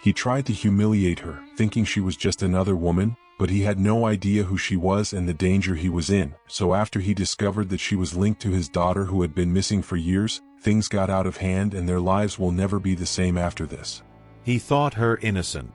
He tried to humiliate her, thinking she was just another woman, but he had no idea who she was and the danger he was in. So after he discovered that she was linked to his daughter who had been missing for years, things got out of hand and their lives will never be the same after this. He thought her innocent,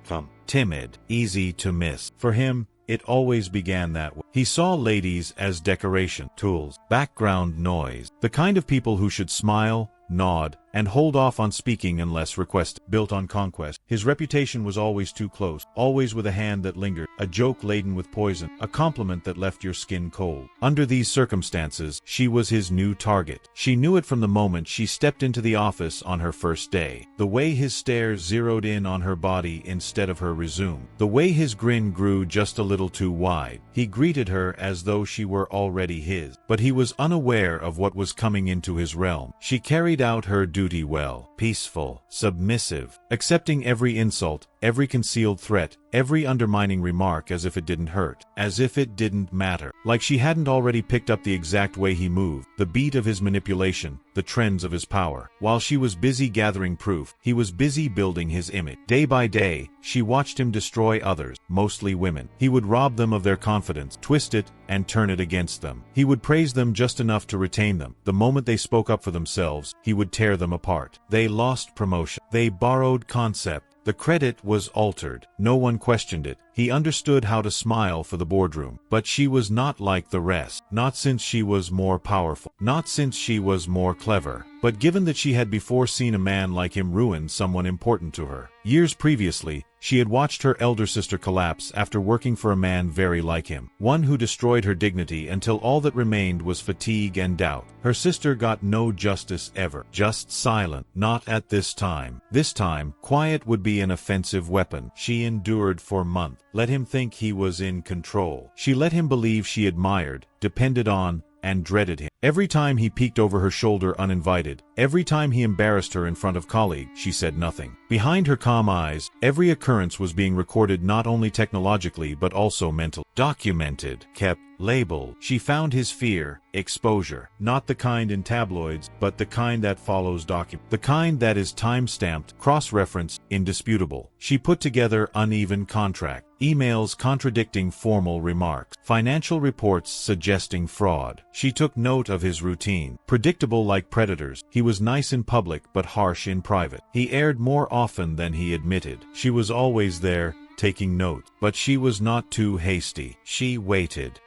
timid, easy to miss. For him, it always began that way. He saw ladies as decoration, tools, background noise, the kind of people who should smile, nod, and hold off on speaking unless requested. Built on conquest, his reputation was always too close, always with a hand that lingered, a joke laden with poison, a compliment that left your skin cold. Under these circumstances, she was his new target. She knew it from the moment she stepped into the office on her first day. The way his stare zeroed in on her body instead of her resume. The way his grin grew just a little too wide. He greeted her as though she were already his. But he was unaware of what was coming into his realm. She carried out her duty well, peaceful, submissive, accepting every insult, every concealed threat, every undermining remark as if it didn't hurt, as if it didn't matter. Like she hadn't already picked up the exact way he moved, the beat of his manipulation, the trends of his power. While she was busy gathering proof, he was busy building his image. Day by day, she watched him destroy others, mostly women. He would rob them of their confidence, twist it, and turn it against them. He would praise them just enough to retain them. The moment they spoke up for themselves, he would tear them apart. They lost promotion. They borrowed concept. The credit was altered. No one questioned it. He understood how to smile for the boardroom. But she was not like the rest. Not since she was more powerful. Not since she was more clever. But given that she had before seen a man like him ruin someone important to her. Years previously, she had watched her elder sister collapse after working for a man very like him. One who destroyed her dignity until all that remained was fatigue and doubt. Her sister got no justice ever. Just silent. Not at this time. This time, quiet would be an offensive weapon. She endured for months. Let him think he was in control. She let him believe she admired, depended on, and dreaded him. Every time he peeked over her shoulder uninvited, every time he embarrassed her in front of colleagues, she said nothing. Behind her calm eyes, every occurrence was being recorded not only technologically but also mentally. Documented, kept, labeled. She found his fear, exposure, not the kind in tabloids, but the kind that follows document. The kind that is time-stamped, cross-referenced, indisputable. She put together uneven contract. Emails contradicting formal remarks. Financial reports suggesting fraud. She took note of his routine. Predictable like predators, he was nice in public but harsh in private. He erred more often than he admitted. She was always there, taking note. But she was not too hasty. She waited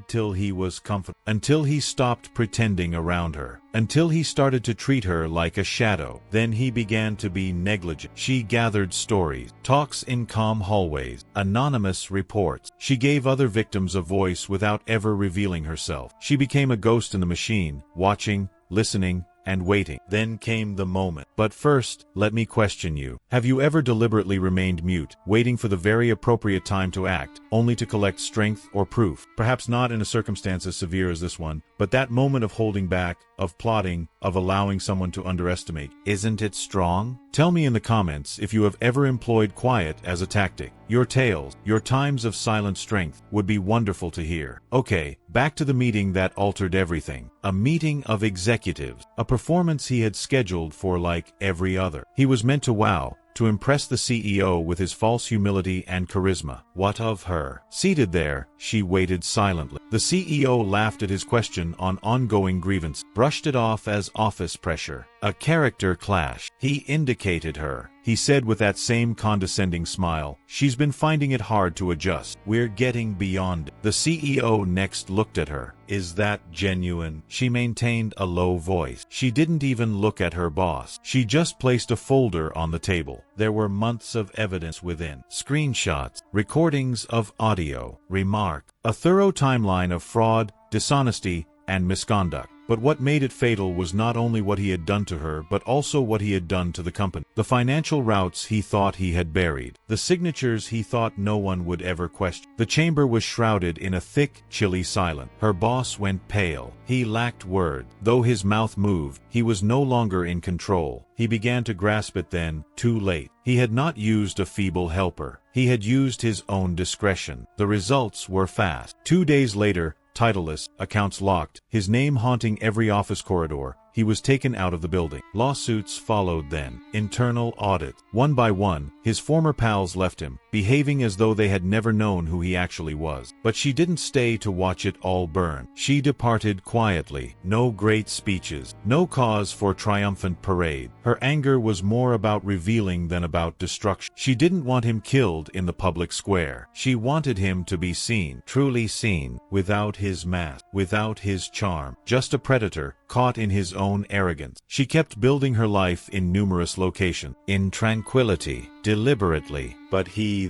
till he was comfortable, until he stopped pretending around her, until he started to treat her like a shadow. Then he began to be negligent. She gathered stories, talks in calm hallways, anonymous reports. She gave other victims a voice without ever revealing herself. She became a ghost in the machine, watching, listening, and waiting. Then came the moment. But first, let me question you. Have you ever deliberately remained mute, waiting for the very appropriate time to act, only to collect strength or proof? Perhaps not in a circumstance as severe as this one, but that moment of holding back, of plotting, of allowing someone to underestimate. Isn't it strong? Tell me in the comments if you have ever employed quiet as a tactic. Your tales, your times of silent strength, would be wonderful to hear. Okay, back to the meeting that altered everything. A meeting of executives. A performance he had scheduled for like every other. He was meant to wow, to impress the CEO with his false humility and charisma. What of her? Seated there, she waited silently. The CEO laughed at his question on ongoing grievance, brushed it off as office pressure. A character clash. He indicated her. He said with that same condescending smile, "She's been finding it hard to adjust. We're getting beyond it." The CEO next looked at her. "Is that genuine?" She maintained a low voice. She didn't even look at her boss. She just placed a folder on the table. There were months of evidence within. Screenshots, recordings of audio, remark, a thorough timeline of fraud, dishonesty, and misconduct. But what made it fatal was not only what he had done to her but also what he had done to the company. The financial routes he thought he had buried. The signatures he thought no one would ever question. The chamber was shrouded in a thick, chilly silence. Her boss went pale. He lacked word. Though his mouth moved, he was no longer in control. He began to grasp it then, too late. He had not used a feeble helper. He had used his own discretion. The results were fast. 2 days later, titleless, accounts locked, his name haunting every office corridor, he was taken out of the building. Lawsuits followed then. Internal audit. One by one, his former pals left him, behaving as though they had never known who he actually was. But she didn't stay to watch it all burn. She departed quietly. No great speeches. No cause for triumphant parade. Her anger was more about revealing than about destruction. She didn't want him killed in the public square. She wanted him to be seen, truly seen, without his mask, without his charm, just a predator caught in his own arrogance. She kept building her life in numerous locations, in tranquility, deliberately. But he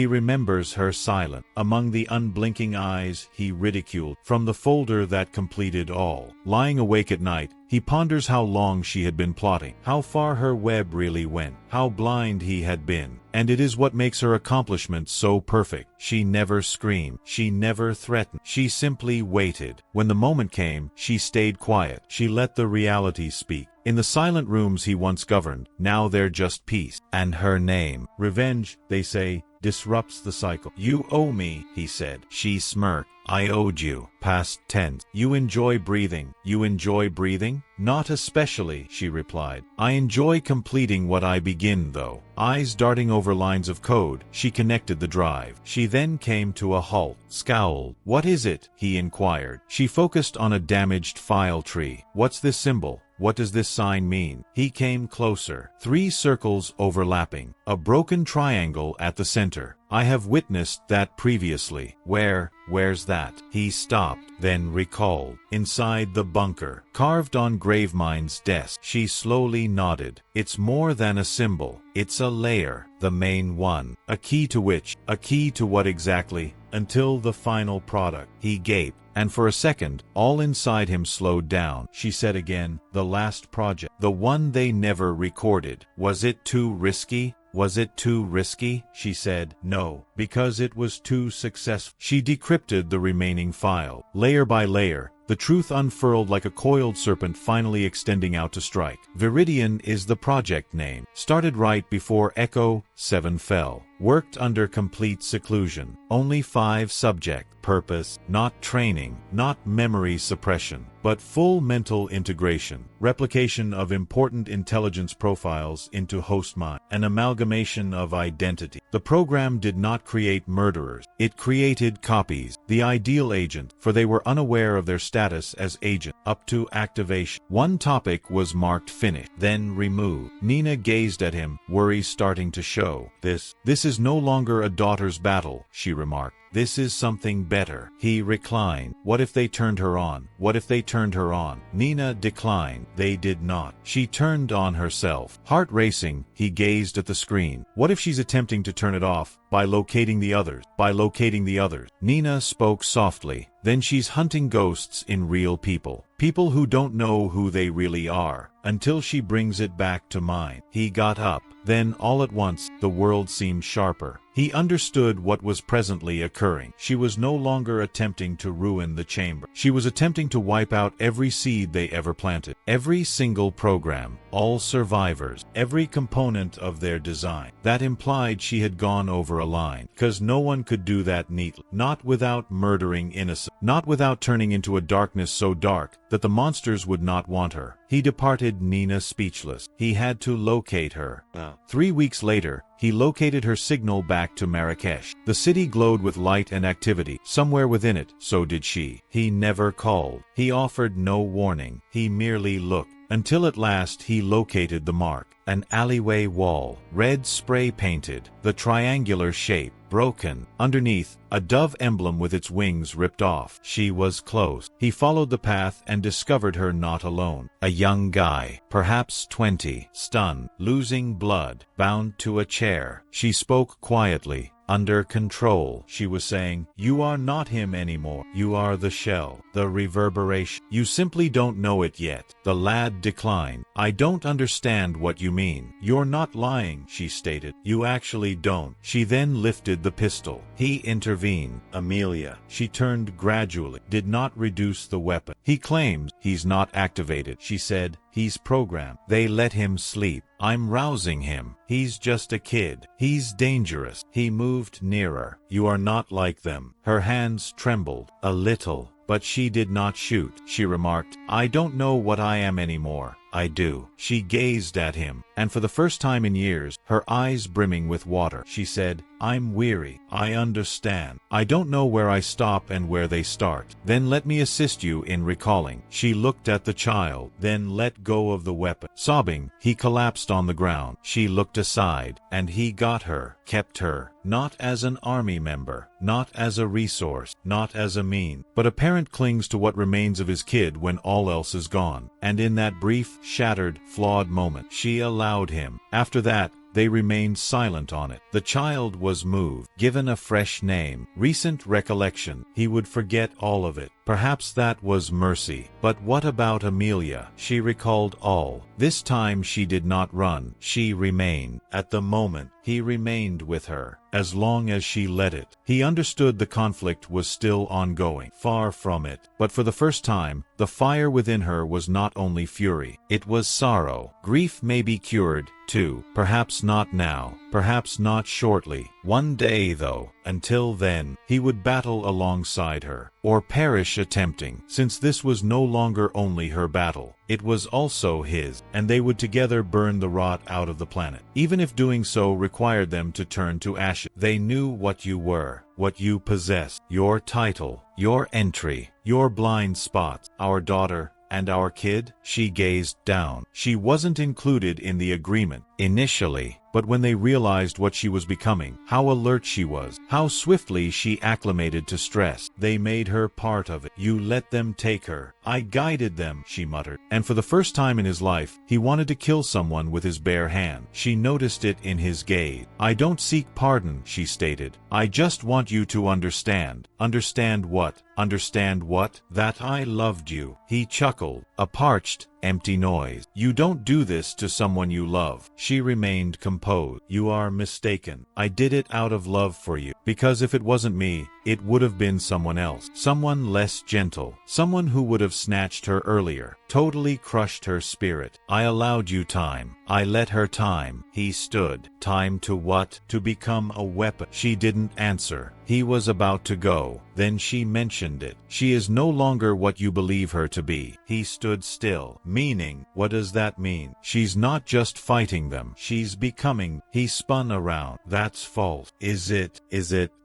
remembers her silent. Among the unblinking eyes he ridiculed, from the folder that completed all. Lying awake at night, he ponders how long she had been plotting, how far her web really went, how blind he had been. And it is what makes her accomplishment so perfect. She never screamed. She never threatened. She simply waited. When the moment came, she stayed quiet. She let the reality speak. In the silent rooms he once governed, now they're just peace. And her name, revenge, they say, disrupts the cycle. You owe me, he said. She smirked. I owed you. Past tense. You enjoy breathing. You enjoy breathing? Not especially, she replied. I enjoy completing what I begin, though. Eyes darting over lines of code, she connected the drive. She then came to a halt, scowled. What is it? He inquired. She focused on a damaged file tree. What's this symbol? What does this sign mean? He came closer. 3 circles overlapping. A broken triangle at the center. I have witnessed that previously. Where's that? He stopped, then recalled. Inside the bunker, carved on Gravemind's desk. She slowly nodded. It's more than a symbol. It's a layer. The main one. A key to which? A key to what exactly? Until the final product. He gaped. And for a second, all inside him slowed down. She said again, the last project. The one they never recorded. Was it too risky? Was it too risky? She said, no, because it was too successful. She decrypted the remaining file. Layer by layer, the truth unfurled like a coiled serpent finally extending out to strike. Viridian is the project name. Started right before Echo 7 fell. Worked under complete seclusion. Only 5 subject. Purpose, not training, not memory suppression, but full mental integration. Replication of important intelligence profiles into host mind. An amalgamation of identity. The program did not create murderers. It created copies. The ideal agent, for they were unaware of their status as agent, up to activation. One topic was marked finished, then removed. Nina gazed at him, worry starting to show. This is no longer a daughter's battle, she remarked. This is something better. He reclined. What if they turned her on? What if they turned her on? Nina declined. They did not. She turned on herself. Heart racing, he gazed at the screen. What if she's attempting to turn it off? By locating the others. By locating the others. Nina spoke softly. Then she's hunting ghosts in real people. People who don't know who they really are. Until she brings it back to mind. He got up. Then, all at once, the world seemed sharper. He understood what was presently occurring. She was no longer attempting to ruin the chamber. She was attempting to wipe out every seed they ever planted. Every single program, all survivors, every component of their design. That implied she had gone over a line. Because no one could do that neatly. Not without murdering innocent. Not without turning into a darkness so dark that the monsters would not want her. He departed Nina speechless. He had to locate her. 3 weeks later, he located her signal back to Marrakesh. The city glowed with light and activity. Somewhere within it, so did she. He never called. He offered no warning. He merely looked. Until at last he located the mark. An alleyway wall, red spray painted, the triangular shape, broken. Underneath, a dove emblem with its wings ripped off. She was close. He followed the path and discovered her not alone. A young guy, perhaps 20, stunned, losing blood, bound to a chair. She spoke quietly. Under control, she was saying, you are not him anymore. You are the shell, the reverberation. You simply don't know it yet. The lad declined. I don't understand what you mean. You're not lying, she stated. You actually don't. She then lifted the pistol. He intervened. Amelia. She turned gradually, did not reduce the weapon. He claims he's not activated, she said. He's programmed. They let him sleep. I'm rousing him. He's just a kid. He's dangerous. He moved nearer. You are not like them. Her hands trembled. A little. but she did not shoot. She remarked, "I don't know what I am anymore." "I do." She gazed at him, and for the first time in years, her eyes brimming with water, she said, "I'm weary. I understand. I don't know where I stop and where they start. Then let me assist you in recalling." She looked at the child, then let go of the weapon. Sobbing, he collapsed on the ground. She looked aside, and he got her, kept her, not as an army member, not as a resource, not as a mean, but a parent clings to what remains of his kid when all else is gone. And in that brief, shattered, flawed moment, she allowed him. After that, they remained silent on it. The child was moved, given a fresh name, recent recollection. He would forget all of it. Perhaps that was mercy. But what about Amelia? She recalled all. This time she did not run. She remained. At the moment, he remained with her, as long as she let it. He understood the conflict was still ongoing. Far from it. But for the first time, the fire within her was not only fury. It was sorrow. Grief may be cured, too. Perhaps not now. Perhaps not shortly. One day, though. Until then, he would battle alongside her, or perish attempting, since this was no longer only her battle. It was also his, and they would together burn the rot out of the planet, even if doing so required them to turn to ashes. They knew what you were, what you possessed, your title, your entry, your blind spots. Our daughter and our kid? She gazed down. She wasn't included in the agreement initially, but when they realized what she was becoming, how alert she was, how swiftly she acclimated to stress, they made her part of it. "You let them take her. I guided them," she muttered. And for the first time in his life, he wanted to kill someone with his bare hand. She noticed it in his gaze. "I don't seek pardon," she stated. "I just want you to understand." "Understand what?" "Understand what?" "That I loved you." He chuckled, a parched, empty noise. "You don't do this to someone you love." She remained composed. "You are mistaken. I did it out of love for you. Because if it wasn't me, it would have been someone else. Someone less gentle. Someone who would have snatched her earlier. Totally crushed her spirit. I allowed you time. I let her time." He stood. Time to what? To become a weapon. She didn't answer. He was about to go. Then she mentioned it. "She is no longer what you believe her to be." He stood still. "Meaning? What does that mean?" "She's not just fighting them. She's becoming." He spun around. "That's false." Is it?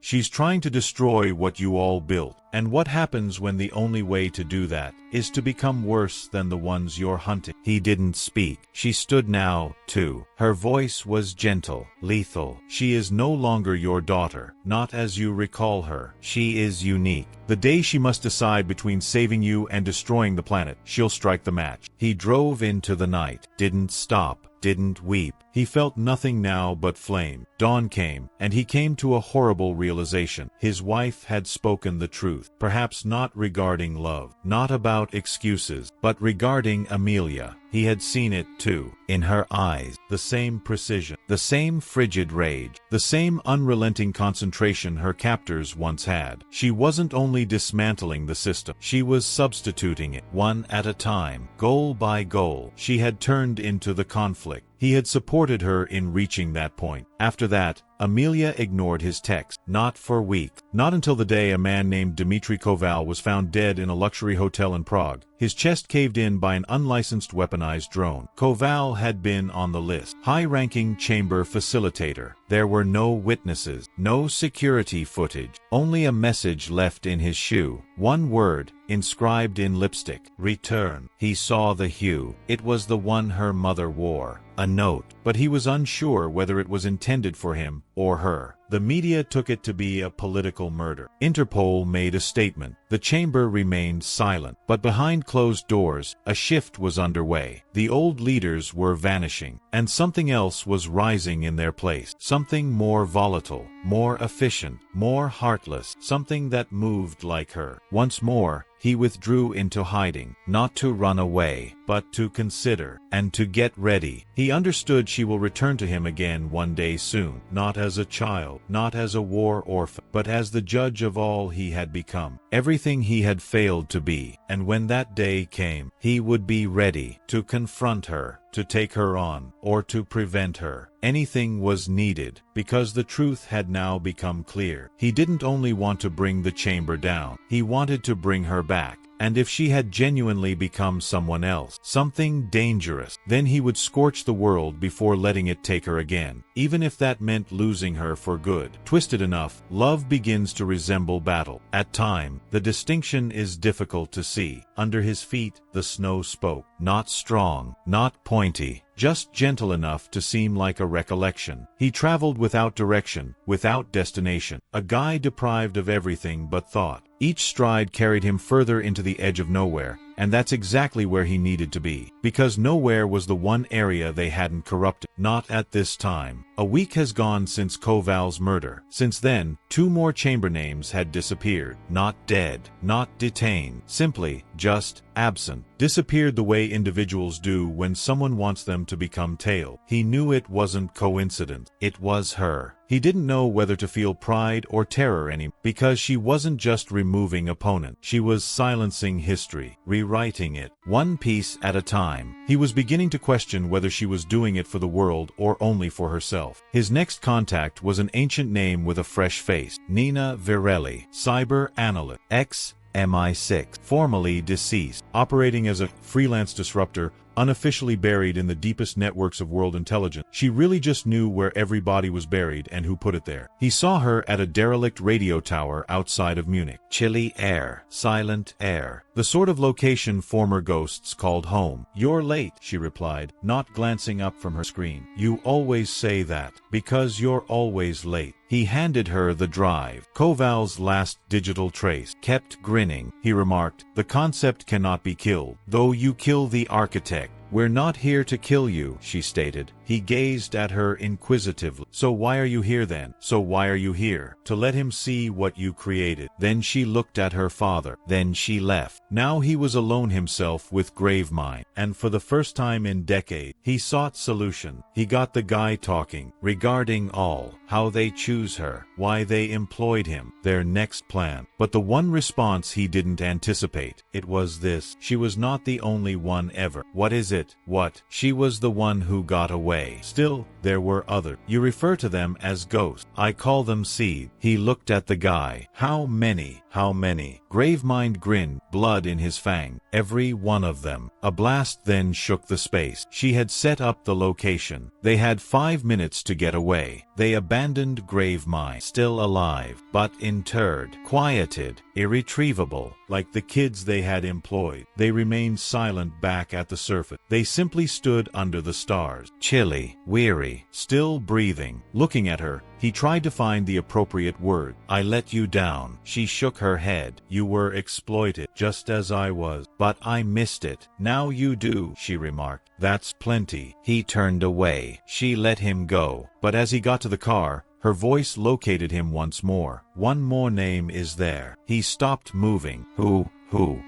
"She's trying to destroy what you all built." "And what happens when the only way to do that is to become worse than the ones you're hunting?" He didn't speak. She stood now, too. Her voice was gentle, lethal. "She is no longer your daughter, not as you recall her. She is unique. The day she must decide between saving you and destroying the planet, she'll strike the match." He drove into the night, didn't stop, didn't weep. He felt nothing now but flame. Dawn came, and he came to a horrible realization. His wife had spoken the truth. Perhaps not regarding love, not about excuses, but regarding Amelia. He had seen it, too, in her eyes. The same precision, the same frigid rage, the same unrelenting concentration her captors once had. She wasn't only dismantling the system, she was substituting it, one at a time, goal by goal. She had turned into the conflict. He had supported her in reaching that point. After that, Amelia ignored his text, not for weeks. Not until the day a man named Dmitry Koval was found dead in a luxury hotel in Prague, his chest caved in by an unlicensed weaponized drone. Koval had been on the list. High-ranking chamber facilitator. There were no witnesses, no security footage, only a message left in his shoe. One word, inscribed in lipstick. Return. He saw the hue. It was the one her mother wore. A note. But he was unsure whether it was intended for him or her. The media took it to be a political murder. Interpol made a statement. The chamber remained silent. But behind closed doors, a shift was underway. The old leaders were vanishing, and something else was rising in their place. Something more volatile, more efficient, more heartless, something that moved like her. Once more, he withdrew into hiding, not to run away, but to consider, and to get ready. He understood she will return to him again one day soon, not as a child, not as a war orphan, but as the judge of all he had become, everything he had failed to be. And when that day came, he would be ready to confront her, to take her on, or to prevent her. Anything was needed, because the truth had now become clear. He didn't only want to bring the chamber down, he wanted to bring her back. And if she had genuinely become someone else, something dangerous, then he would scorch the world before letting it take her again, even if that meant losing her for good. Twisted enough, love begins to resemble battle. At time, the distinction is difficult to see. Under his feet, the snow spoke. Not strong, not pointy, just gentle enough to seem like a recollection. He traveled without direction, without destination, a guy deprived of everything but thought. Each stride carried him further into the edge of nowhere, and that's exactly where he needed to be, because nowhere was the one area they hadn't corrupted. Not at this time. A week has gone since Koval's murder. Since then, 2 more chamber names had disappeared. Not dead, not detained, simply, just, absent. Disappeared the way individuals do when someone wants them to become tail. He knew it wasn't coincidence. It was her. He didn't know whether to feel pride or terror anymore, because she wasn't just removing opponent. She was silencing history, rewriting it, one piece at a time. He was beginning to question whether she was doing it for the world or only for herself. His next contact was an ancient name with a fresh face. Nina Virelli, cyber analyst, ex-MI6, formerly deceased, operating as a freelance disruptor, unofficially buried in the deepest networks of world intelligence. She really just knew where every body was buried and who put it there. He saw her at a derelict radio tower outside of Munich. Chilly air, silent air, the sort of location former ghosts called home. "You're late," she replied, not glancing up from her screen. "You always say that, because you're always late." He handed her the drive. Koval's last digital trace. Kept grinning, he remarked, "The concept cannot be killed, though you kill the architect." "We're not here to kill you," she stated. He gazed at her inquisitively. "So why are you here then?" "So why are you here?" "To let him see what you created." Then she looked at her father. Then she left. Now he was alone himself with Gravemind, and for the first time in decades, he sought solution. He got the guy talking, regarding all, how they choose her, why they employed him, their next plan. But the one response he didn't anticipate, it was this: she was not the only one ever. "What is it?" "What?" "She was the one who got away. Still, there were others. You refer to them as ghosts. I call them seed." He looked at the guy. "How many? How many?" Gravemind grinned, blood in his fang. "Every one of them." A blast then shook the space. She had set up the location. They had 5 minutes to get away. They abandoned Gravemind, still alive, but interred, quieted, irretrievable, like the kids they had employed. They remained silent back at the surface. They simply stood under the stars, chilly, weary, still breathing. Looking at her, he tried to find the appropriate word. "I let you down." She shook her head. "You were exploited, just as I was. But I missed it." "Now you do," she remarked. "That's plenty." He turned away. She let him go. But as he got to the car, her voice located him once more. "One more name is there." He stopped moving. Who?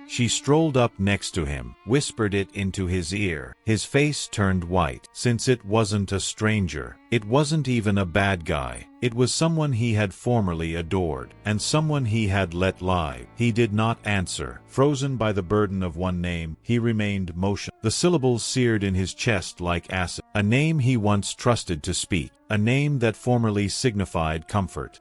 She strolled up next to him, whispered it into his ear. His face turned white. Since it wasn't a stranger, it wasn't even a bad guy. It was someone he had formerly adored, and someone he had let lie. He did not answer. Frozen by the burden of one name, he remained motionless. The syllables seared in his chest like acid. A name he once trusted to speak. A name that formerly signified comfort.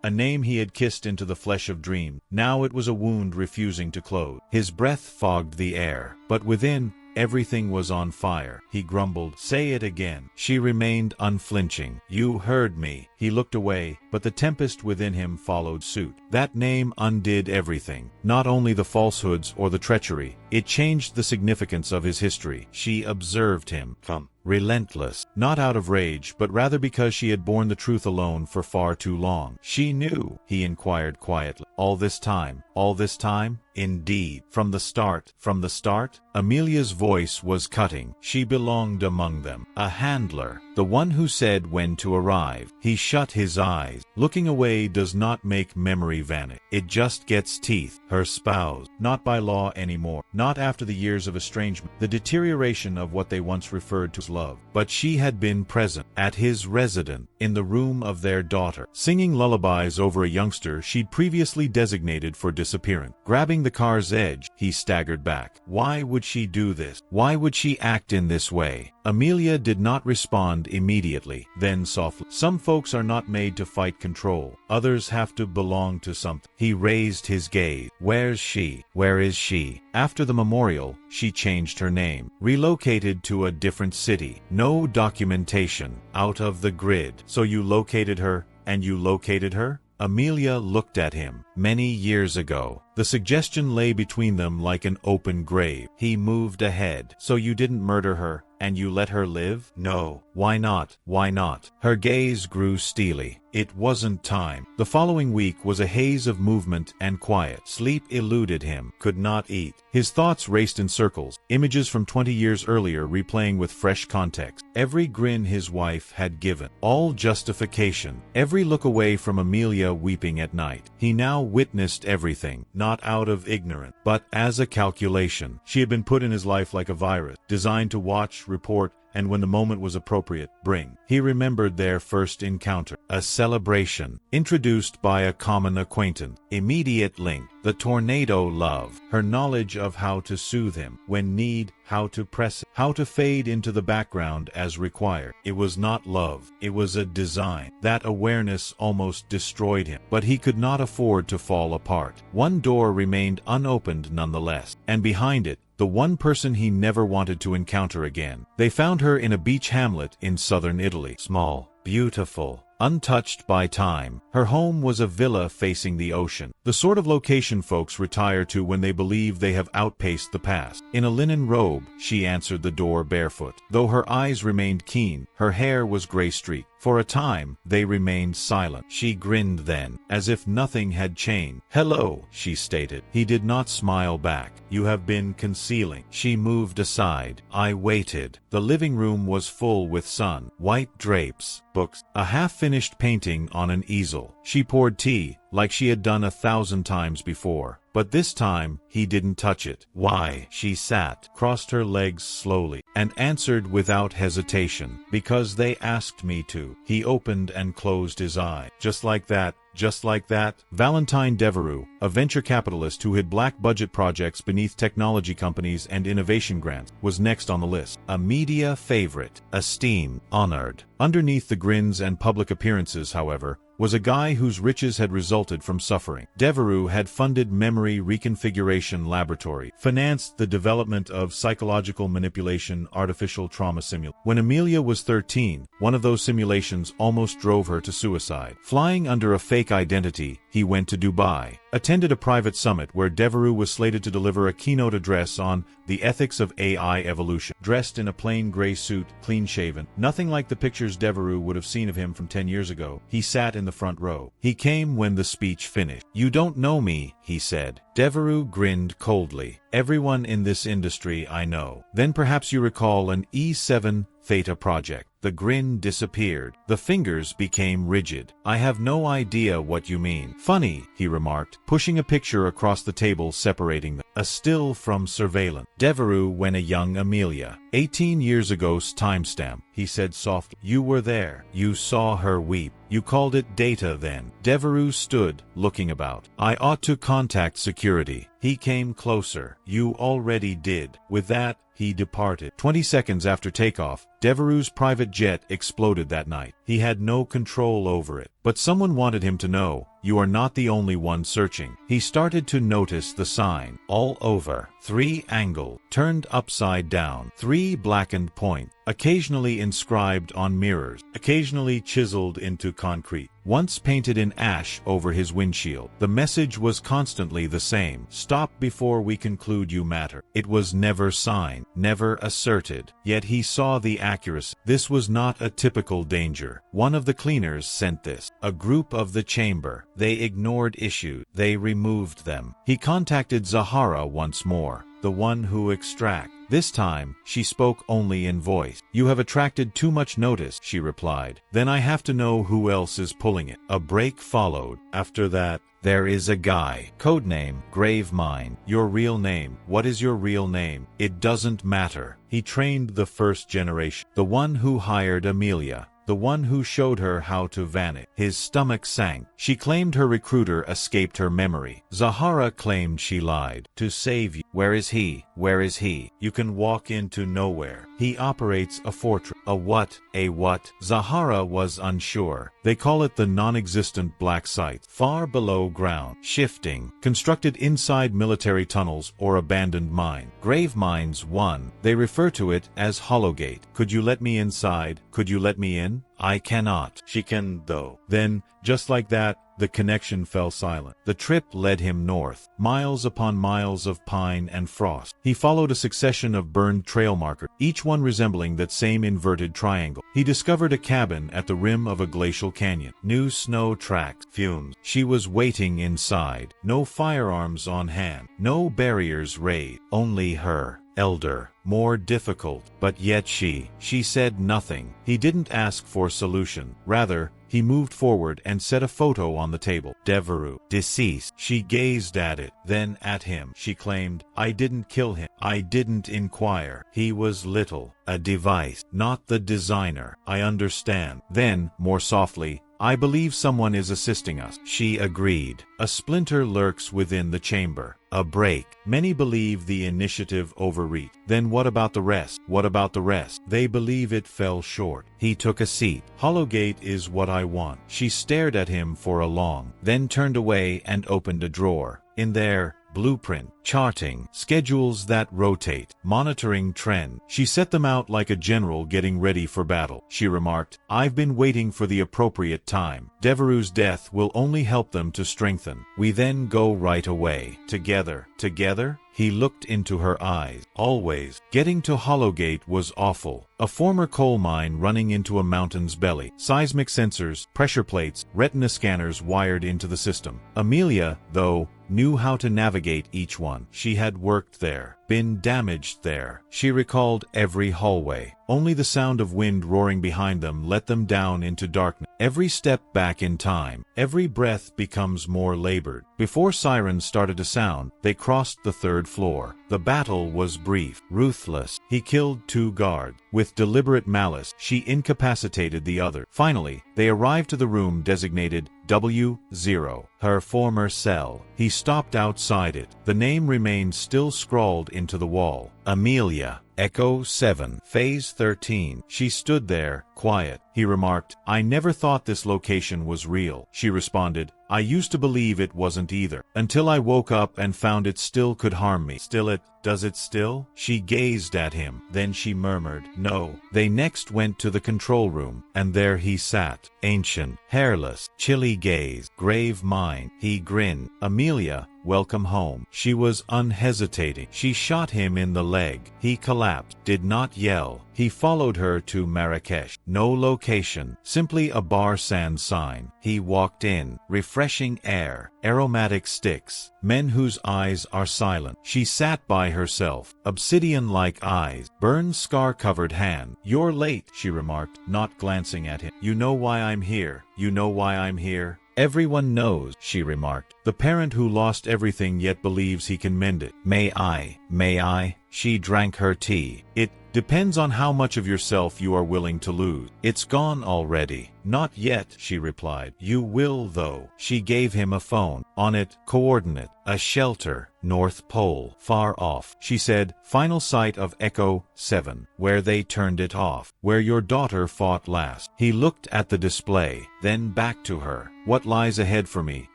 A name he had kissed into the flesh of dreams. Now it was a wound refusing to close. His breath fogged the air, but within, everything was on fire. He grumbled, "Say it again." She remained unflinching. "You heard me." He looked away, but the tempest within him followed suit. That name undid everything. Not only the falsehoods or the treachery, it changed the significance of his history. She observed him. Relentless, not out of rage, but rather because she had borne the truth alone for far too long. "She knew?" he inquired quietly. "All this time? All this time?" "Indeed. From the start." "From the start?" Amelia's voice was cutting. She belonged among them. A handler. The one who said when to arrive. He shut his eyes. Looking away does not make memory vanish. It just gets teeth. Her spouse. Not by law anymore. Not after the years of estrangement. The deterioration of what they once referred to as love. But she had been present. At his residence. In the room of their daughter. Singing lullabies over a youngster she'd previously designated for disappearance. Grabbing the car's edge, he staggered back. Why would she do this? Why would she act in this way? Amelia did not respond immediately, then softly. Some folks are not made to fight control. Others have to belong to something. He raised his gaze. Where's she? Where is she? After the memorial, she changed her name. Relocated to a different city. No documentation. Out of the grid. So you located her, and you located her? Amelia looked at him. Many years ago. The suggestion lay between them like an open grave. He moved ahead. So you didn't murder her, and you let her live? No. Why not? Why not? Her gaze grew steely. It wasn't time. The following week was a haze of movement and quiet. Sleep eluded him. Could not eat. His thoughts raced in circles. Images from 20 years earlier replaying with fresh context. Every grin his wife had given. All justification. Every look away from Amelia weeping at night. He now witnessed everything. Not out of ignorance, but as a calculation. She had been put in his life like a virus, designed to watch, report, and when the moment was appropriate, bring. He remembered their first encounter, a celebration, introduced by a common acquaintance. Immediate link, the tornado love, her knowledge of how to soothe him, when need, how to press it, how to fade into the background as required. It was not love, it was a design. That awareness almost destroyed him, but he could not afford to fall apart. One door remained unopened nonetheless, and behind it, the one person he never wanted to encounter again. They found her in a beach hamlet in southern Italy. Small, beautiful, untouched by time. Her home was a villa facing the ocean. The sort of location folks retire to when they believe they have outpaced the past. In a linen robe, she answered the door barefoot. Though her eyes remained keen, her hair was gray-streaked. For a time, they remained silent. She grinned then, as if nothing had changed. "Hello," she stated. He did not smile back. "You have been concealing." She moved aside. I waited. The living room was full with sun, white drapes, books, a half-finished painting on an easel. She poured tea, like she had done 1,000 times before. But this time, he didn't touch it. "Why?" She sat, crossed her legs slowly, and answered without hesitation. "Because they asked me to." He opened and closed his eye. Just like that. Just like that. Valentine Devereux, a venture capitalist who hid black-budget projects beneath technology companies and innovation grants, was next on the list. A media favorite, esteemed, honored. Underneath the grins and public appearances, however, was a guy whose riches had resulted from suffering. Devereux had funded Memory Reconfiguration Laboratory, financed the development of psychological manipulation artificial trauma simulation. When Amelia was 13, one of those simulations almost drove her to suicide. Flying under a fake identity, he went to Dubai, attended a private summit where Devereux was slated to deliver a keynote address on the ethics of AI evolution. Dressed in a plain gray suit, clean-shaven, nothing like the pictures Devereux would have seen of him from 10 years ago, he sat in the front row. He came when the speech finished. "You don't know me," he said. Devereux grinned coldly. "Everyone in this industry I know." "Then perhaps you recall an E7 Theta project." The grin disappeared. The fingers became rigid. "I have no idea what you mean." "Funny," he remarked, pushing a picture across the table separating them. A still from surveillance. "Devereux when a young Amelia. 18 years ago's timestamp," he said softly. "You were there. You saw her weep. You called it data then." Devereux stood, looking about. "I ought to contact security." He came closer. "You already did." With that, he departed. 20 seconds after takeoff, Devereux's private jet exploded that night. He had no control over it. But someone wanted him to know, you are not the only one searching. He started to notice the sign. All over. 3 angled, turned upside down. 3 blackened points. Occasionally inscribed on mirrors. Occasionally chiseled into concrete. Once painted in ash over his windshield. The message was constantly the same. "Stop before we conclude you matter." It was never signed, never asserted. Yet he saw the accuracy. This was not a typical danger. One of the cleaners sent this. A group of the chamber. They ignored issues. They removed them. He contacted Zahara once more. The one who extract. This time, she spoke only in voice. "You have attracted too much notice," she replied. "Then I have to know who else is pulling it." A break followed. After that, "There is a guy. Codename, Gravemine. Your real name. What is your real name?" "It doesn't matter." He trained the first generation. The one who hired Amelia. the one who showed her how to vanish. His stomach sank. She claimed her recruiter escaped her memory. Zahara claimed she lied. To save you. Where is he? Where is he? You can walk into nowhere. He operates a fortress. A what? A what? Zahara was unsure. They call it the non-existent black site. Far below ground. Shifting. Constructed inside military tunnels or abandoned mine. Grave mines 1. They refer to it as Hollowgate. Could you let me inside? Could you let me in? I cannot. She can, though. Then, just like that, the connection fell silent. The trip led him north, miles upon miles of pine and frost. He followed a succession of burned trail markers, each one resembling that same inverted triangle. He discovered a cabin at the rim of a glacial canyon. New snow tracks, fumes. She was waiting inside. No firearms on hand. No barriers raised. Only her. Elder. More difficult. But yet she said nothing. He didn't ask for solution. Rather, he moved forward and set a photo on the table. Devereaux. Deceased. She gazed at it, then at him. She claimed, I didn't kill him. I didn't inquire. He was little. A device. Not the designer. I understand. Then, more softly, I believe someone is assisting us. She agreed. A splinter lurks within the chamber. A break. Many believe the initiative overreached. Then what about the rest? What about the rest? They believe it fell short. He took a seat. Hollowgate is what I want. She stared at him for a long, then turned away and opened a drawer. In there, blueprint, charting, schedules that rotate, monitoring trend. She set them out like a general getting ready for battle. She remarked, I've been waiting for the appropriate time. Devereaux's death will only help them to strengthen. We then go right away. Together. Together? He looked into her eyes. Always. Getting to Hollowgate was awful. A former coal mine running into a mountain's belly. Seismic sensors, pressure plates, retina scanners wired into the system. Amelia, though, knew how to navigate each one. She had worked there, been damaged there. She recalled every hallway. Only the sound of wind roaring behind them let them down into darkness. Every step back in time, every breath becomes more labored. Before sirens started to sound, they crossed the 3rd floor. The battle was brief, ruthless. He killed 2 guards. With deliberate malice, she incapacitated the other. Finally, they arrived to the room designated W0, her former cell. He stopped outside it. The name remained still scrawled into the wall. Amelia. Echo 7, Phase 13. She stood there, quiet. He remarked, I never thought this location was real. She responded, I used to believe it wasn't either. Until I woke up and found it still could harm me. Still it, does it still? She gazed at him. Then she murmured, no. They next went to the control room, and there he sat. Ancient, hairless, chilly gaze, grave mind. He grinned. Amelia, welcome home. She was unhesitating. She shot him in the leg. He collapsed, did not yell. He followed her to Marrakesh. No location, simply a bar sand sign. He walked in. Refreshing air, aromatic sticks, men whose eyes are silent. She sat by herself, obsidian-like eyes, burned scar-covered hand. You're late, she remarked, not glancing at him. You know why I'm here. You know why I'm here. Everyone knows, she remarked. The parent who lost everything yet believes he can mend it. May I? May I? She drank her tea. It depends on how much of yourself you are willing to lose. It's gone already. Not yet, she replied. You will, though. She gave him a phone. On it, coordinate. A shelter. North Pole. Far off. She said, final sight of Echo 7. Where they turned it off. Where your daughter fought last. He looked at the display, then back to her. What lies ahead for me?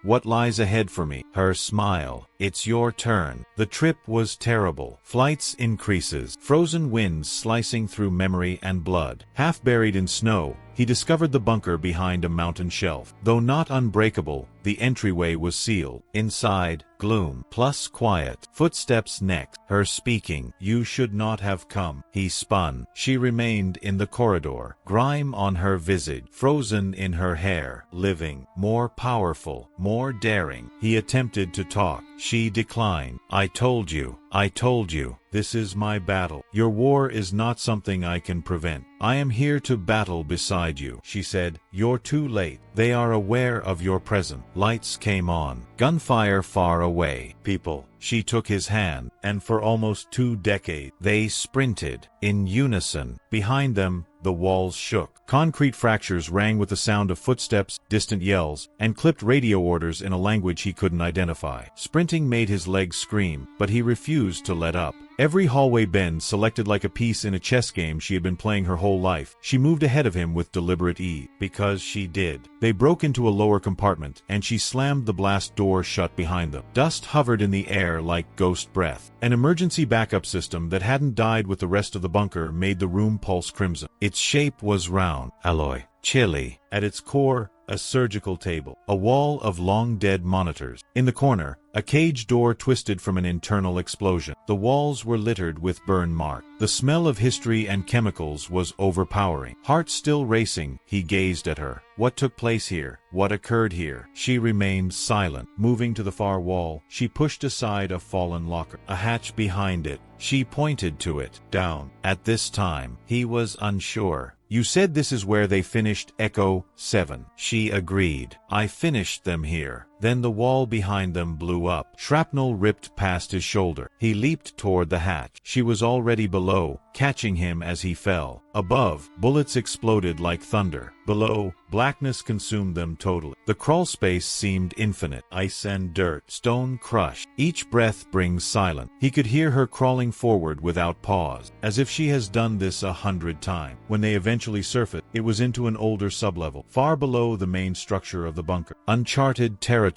What lies ahead for me? Her smile. It's your turn. The trip was terrible. Flights increases. Frozen winds slicing through memory and blood. Half buried in snow, he discovered the bunker behind a mountain shelf. Though not unbreakable, the entryway was sealed. Inside, gloom, plus quiet. Footsteps next. Her speaking. You should not have come. He spun. She remained in the corridor. Grime on her visage. Frozen in her hair. Living. More powerful. More daring. He attempted to talk. She declined. I told you. I told you. This is my battle. Your war is not something I can prevent. I am here to battle beside you, she said. You're too late. They are aware of your presence. Lights came on. Gunfire far away. People. She took his hand, and for almost 2 decades, they sprinted, in unison. Behind them, The walls shook. Concrete fractures rang with the sound of footsteps, distant yells, and clipped radio orders in a language he couldn't identify. Sprinting made his legs scream, but he refused to let up. Every hallway bend selected like a piece in a chess game she had been playing her whole life. She moved ahead of him with deliberate ease. Because she did. They broke into a lower compartment, and she slammed the blast door shut behind them. Dust hovered in the air like ghost breath. An emergency backup system that hadn't died with the rest of the bunker made the room pulse crimson. Its shape was round, alloy, chilly. At its core, a surgical table, a wall of long-dead monitors. In the corner, a cage door twisted from an internal explosion. The walls were littered with burn marks. The smell of history and chemicals was overpowering. Heart still racing, he gazed at her. What took place here? What occurred here? She remained silent. Moving to the far wall, she pushed aside a fallen locker. A hatch behind it. She pointed to it. Down. At this time, he was unsure. You said this is where they finished Echo 7. She agreed. I finished them here. Then the wall behind them blew up. Shrapnel ripped past his shoulder. He leaped toward the hatch. She was already below, catching him as he fell. Above, bullets exploded like thunder. Below, blackness consumed them totally. The crawl space seemed infinite. Ice and dirt, stone crushed. Each breath brings silence. He could hear her crawling forward without pause, as if she has done this 100 times. When they eventually surfaced, it was into an older sublevel, far below the main structure of the bunker. Uncharted territory.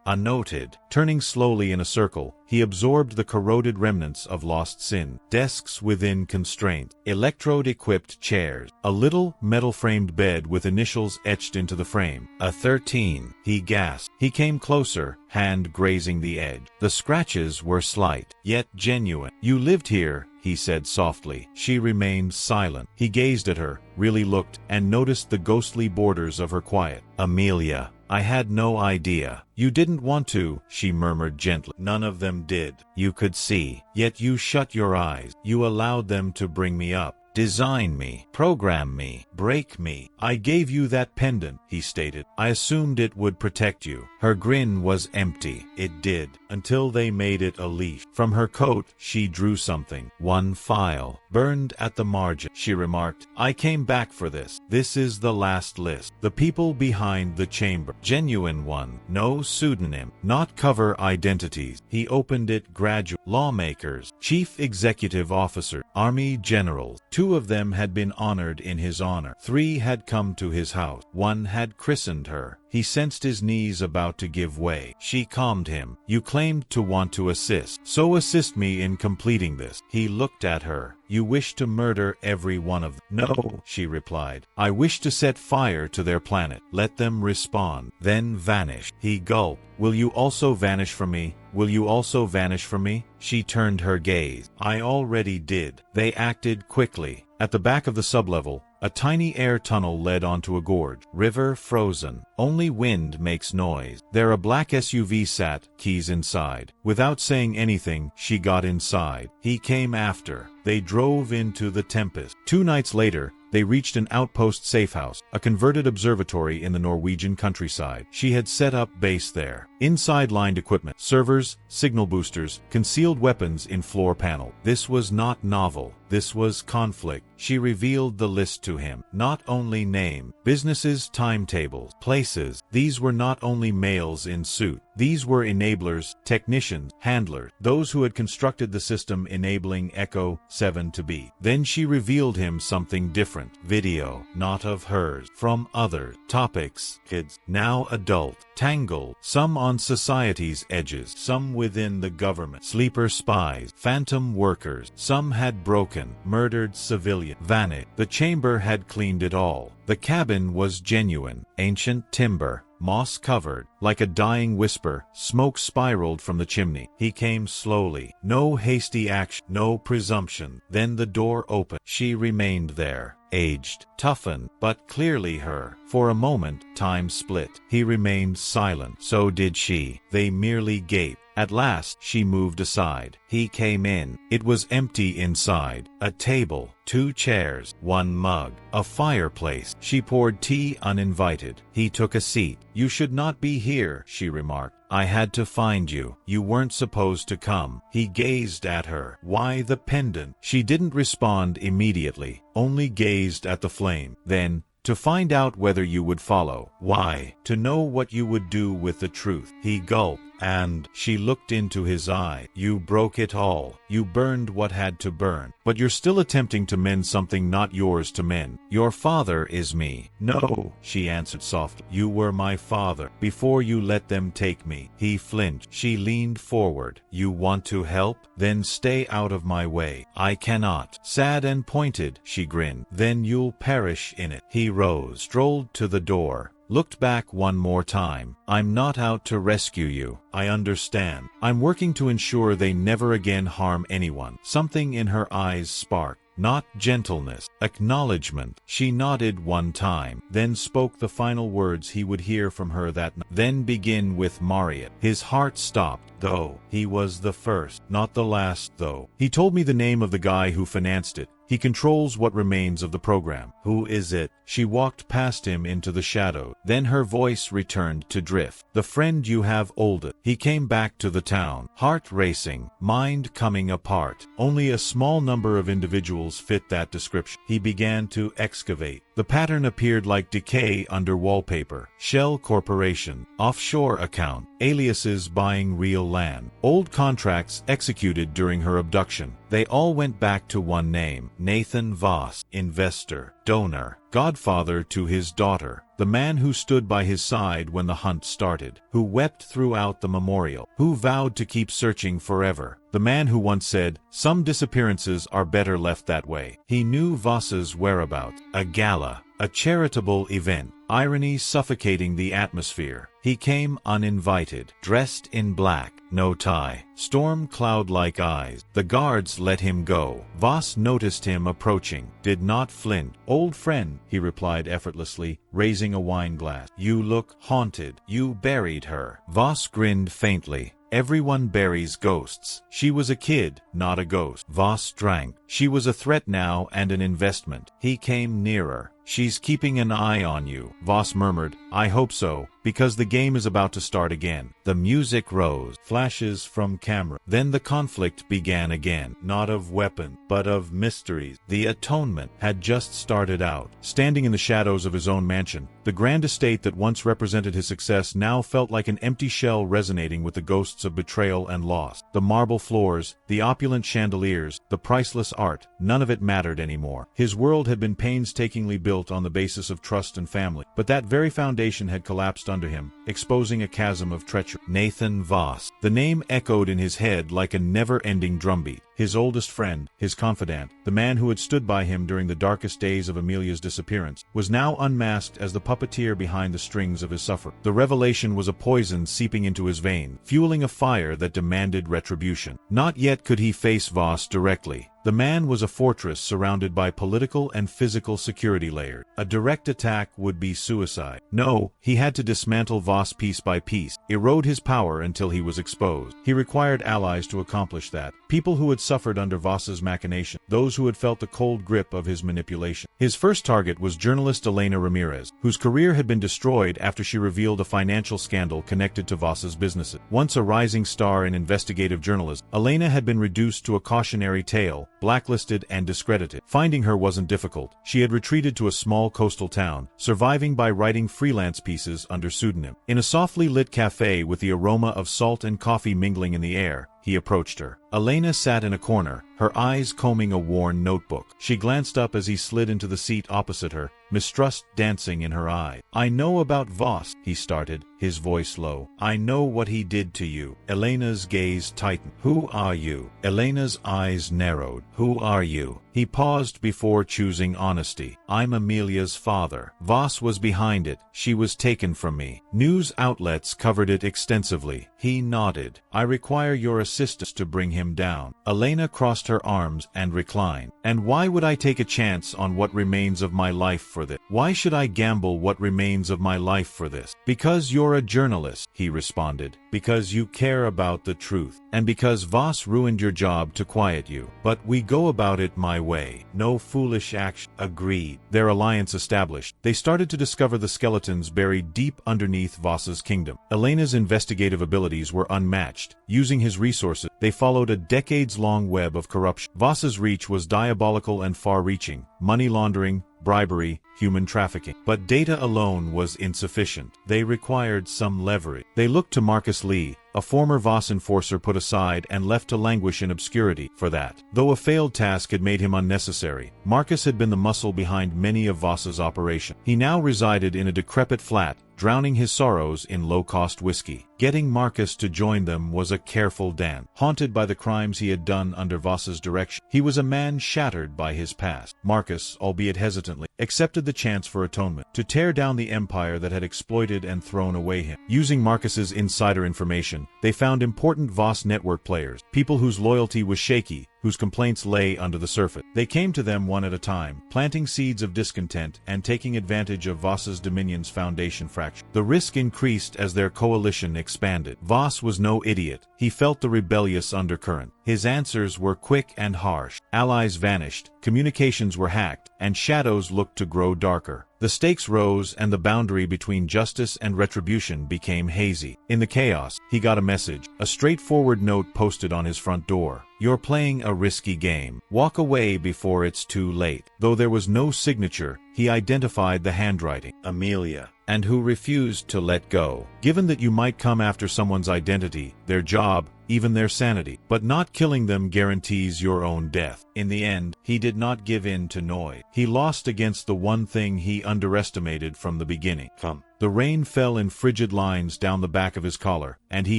Unnoted. Turning slowly in a circle, he absorbed the corroded remnants of lost sin. Desks within constraint. Electrode-equipped chairs. A little metal-framed bed with initials etched into the frame. A 13. He gasped. He came closer, hand grazing the edge. The scratches were slight, yet genuine. You lived here, he said softly. She remained silent. He gazed at her, really looked, and noticed the ghostly borders of her quiet. Amelia. I had no idea. You didn't want to, she murmured gently. None of them did. You could see. Yet you shut your eyes. You allowed them to bring me up. Design me, program me, break me. I gave you that pendant, he stated. I assumed it would protect you. Her grin was empty. It did, until they made it a leash. From her coat, she drew something. One file. Burned at the margin, she remarked. I came back for this. This is the last list. The people behind the chamber. Genuine one. No pseudonym. Not cover identities. He opened it gradually. Lawmakers. Chief Executive Officer. Army Generals. 2 of them had been honored in his honor. 3 had come to his house. 1 had christened her. He sensed his knees about to give way. She calmed him. You claimed to want to assist. So assist me in completing this. He looked at her. You wish to murder every one of them. No, she replied. I wish to set fire to their planet. Let them respond. Then vanish. He gulped. Will you also vanish from me? Will you also vanish from me? She turned her gaze. I already did. They acted quickly. At the back of the sublevel, a tiny air tunnel led onto a gorge. River frozen. Only wind makes noise. There a black SUV sat, keys inside. Without saying anything, she got inside. He came after. They drove into the tempest. 2 nights later, they reached an outpost safe house, a converted observatory in the Norwegian countryside. She had set up base there. Inside lined equipment, servers, signal boosters, concealed weapons in floor panel. This was not novel. This was conflict. She revealed the list to him. Not only name, businesses, timetables, places. These were not only males in suit. These were enablers, technicians, handlers, those who had constructed the system enabling Echo 7 to be. Then she revealed him something different. Video, not of hers, from others. Topics, kids, now adult, tangled, some on society's edges, some within the government, sleeper spies, phantom workers, some had broken, murdered civilian, vanished. The chamber had cleaned it all. The cabin was genuine, ancient timber, moss-covered. Like a dying whisper, smoke spiraled from the chimney. He came slowly. No hasty action, no presumption. Then the door opened. She remained there. Aged, toughened, but clearly her. For a moment, time split. He remained silent. So did she. They merely gaped. At last, she moved aside. He came in. It was empty inside. A table, 2 chairs, 1 mug, a fireplace. She poured tea uninvited. He took a seat. "You should not be here," she remarked. "I had to find you. You weren't supposed to come." He gazed at her. "Why the pendant?" She didn't respond immediately, only gazed at the flame. Then, "To find out whether you would follow." "Why?" "To know what you would do with the truth." He gulped. "And," she looked into his eye, "you broke it all. You burned what had to burn. But you're still attempting to mend something not yours to mend. Your father is me." "No," she answered softly. "You were my father, before you let them take me." He flinched. She leaned forward. "You want to help? Then stay out of my way." "I cannot." Sad and pointed, she grinned. "Then you'll perish in it." He rose, strolled to the door, looked back one more time. "I'm not out to rescue you. I understand. I'm working to ensure they never again harm anyone." Something in her eyes sparked. Not gentleness, acknowledgement. She nodded one time, then spoke the final words he would hear from her that night. "Then begin with Marriott." His heart stopped, though. He was the first, not the last, though. "He told me the name of the guy who financed it. He controls what remains of the program." "Who is it?" She walked past him into the shadow. Then her voice returned to drift. "The friend you have oldest. He came back to the town. Heart racing, mind coming apart. Only a small number of individuals fit that description." He began to excavate. The pattern appeared like decay under wallpaper. Shell Corporation, offshore account, aliases buying real land, old contracts executed during her abduction. They all went back to one name: Nathan Voss, investor, donor, godfather to his daughter, the man who stood by his side when the hunt started, who wept throughout the memorial, who vowed to keep searching forever, the man who once said, "Some disappearances are better left that way." He knew Voss's whereabouts. A gala, a charitable event, irony suffocating the atmosphere. He came uninvited, dressed in black, no tie, storm cloud-like eyes. The guards let him go. Voss noticed him approaching, did not flint. "Old friend," he replied effortlessly, raising a wine glass. "You look haunted. You buried her." Voss grinned faintly. "Everyone buries ghosts." She was a kid, not a ghost. Voss drank. She was a threat now and an investment. He came nearer. "She's keeping an eye on you," Voss murmured. "I hope so, because the game is about to start again." The music rose, flashes from camera. Then the conflict began again, not of weapon, but of mysteries. The atonement had just started out. Standing in the shadows of his own mansion, the grand estate that once represented his success now felt like an empty shell resonating with the ghosts of betrayal and loss. The marble floors, the opulent chandeliers, the priceless art, none of it mattered anymore. His world had been painstakingly built on the basis of trust and family, but that very foundation had collapsed under him, exposing a chasm of treachery. Nathan Voss. The name echoed in his head like a never-ending drumbeat. His oldest friend, his confidant, the man who had stood by him during the darkest days of Amelia's disappearance, was now unmasked as the puppeteer behind the strings of his suffering. The revelation was a poison seeping into his vein, fueling a fire that demanded retribution. Not yet could he face Voss directly. The man was a fortress surrounded by political and physical security layers. A direct attack would be suicide. No, he had to dismantle Voss piece by piece, erode his power until he was exposed. He required allies to accomplish that. People who had suffered under Voss's machination, those who had felt the cold grip of his manipulation. His first target was journalist Elena Ramirez, whose career had been destroyed after she revealed a financial scandal connected to Voss's businesses. Once a rising star in investigative journalism, Elena had been reduced to a cautionary tale, blacklisted and discredited. Finding her wasn't difficult. She had retreated to a small coastal town, surviving by writing freelance pieces under pseudonym. In a softly lit cafe with the aroma of salt and coffee mingling in the air, he approached her. Elena sat in a corner, her eyes combing a worn notebook. She glanced up as he slid into the seat opposite her, mistrust dancing in her eye. "I know about Voss," he started, his voice low. "I know what he did to you." Elena's gaze tightened. "Who are you?" Elena's eyes narrowed. "Who are you?" He paused before choosing honesty. "I'm Amelia's father. Voss was behind it. She was taken from me. News outlets covered it extensively." He nodded. "I require your assistance to bring him him down. Elena crossed her arms and reclined. And why would I take a chance on what remains of my life for this? Why should I gamble what remains of my life for this? Because you're a journalist, he responded. Because you care about the truth. And because Voss ruined your job to quiet you. But we go about it my way. No foolish action. Agreed. Their alliance established, they started to discover the skeletons buried deep underneath Voss's kingdom. Elena's investigative abilities were unmatched. Using his resources, they followed a decades-long web of corruption. Voss's reach was diabolical and far-reaching. Money laundering, bribery, human trafficking. But data alone was insufficient. They required some leverage. They looked to Marcus Lee, a former Voss enforcer put aside and left to languish in obscurity for that. Though a failed task had made him unnecessary, Marcus had been the muscle behind many of Voss's operations. He now resided in a decrepit flat, drowning his sorrows in low-cost whiskey. Getting Marcus to join them was a careful dance. Haunted by the crimes he had done under Voss's direction, he was a man shattered by his past. Marcus, albeit hesitantly, accepted the chance for atonement, to tear down the empire that had exploited and thrown away him. Using Marcus's insider information, they found important Voss network players, people whose loyalty was shaky, whose complaints lay under the surface. They came to them one at a time, planting seeds of discontent and taking advantage of Voss's dominion's foundation fracture. The risk increased as their coalition expanded. Voss was no idiot. He felt the rebellious undercurrent. His answers were quick and harsh. Allies vanished, communications were hacked, and shadows looked to grow darker. The stakes rose and the boundary between justice and retribution became hazy. In the chaos, he got a message, a straightforward note posted on his front door. You're playing a risky game. Walk away before it's too late. Though there was no signature, he identified the handwriting, Amelia, and who refused to let go. Given that you might come after someone's identity, their job, even their sanity, but not killing them guarantees your own death. In the end, he did not give in to noise. He lost against the one thing he underestimated from the beginning. The rain fell in frigid lines down the back of his collar, and he